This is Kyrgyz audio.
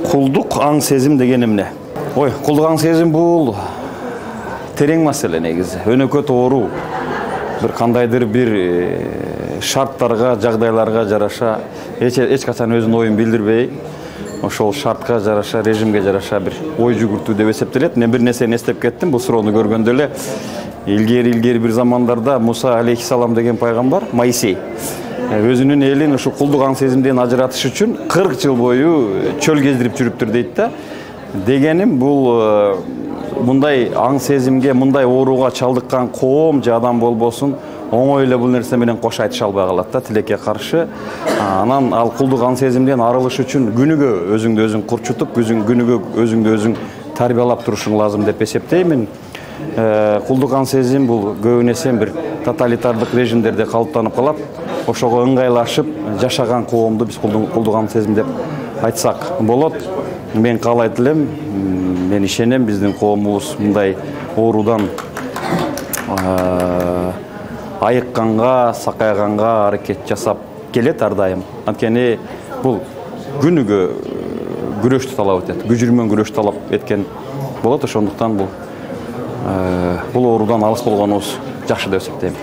Кулдук аң сезим деген эмне? Ой, кулдук аң сезим бул терең маселе негизи. Өнөкөт оору бир кандайдыр бир шарттарга, жагдайларга жараша эч качан өзүнүн оюн билдирбей, ошол шартка жараша, режимге жараша бир ой жүгүртүү деп эсептелет. Мен бир нерсени эстеп кеттим бул суроону көргөндө эле. Илгери бир замандарда Муса алейхиссалам деген пайгамбар, Моисей өзүнүн элин ушу кулдук аң сезимден ажыратыш үчүн 40 жыл бою чөл кездирип жүрүптүр дейт да. Дегеним бул мындай аң сезимге, мындай ооруга чалдыккан коом же адам болбосун оңой эле бул нерсе менен кош айтыша албай калат да, тилекке каршы. Анан ал кулдук аң сезимден арылыш үчүн күнүгө өзүңдү өзүң курчутуп, күнүгө өзүңдү өзүң тарбиялап турушуң лазым деп эсептеймин. Кулдук аң сезим бул көбүн эсе бир тоталитардык режимдерде калыптанып калат. Ошого ыңгайлашып жашаган коомду биз кулдук аң сезим деп айтсак болот. Мен каалайт элем, мен ишенем, биздин коомубуз мындай оорудан айыкканга, сакайганга аракет жасап келет ар дайым. Анткени бул күнүгө күрөштү талап этет, күжүрмөн күрөш талап эткен болот. Ошондуктан бул оорудан алыс болгонубуз жакшы деп эсептейм.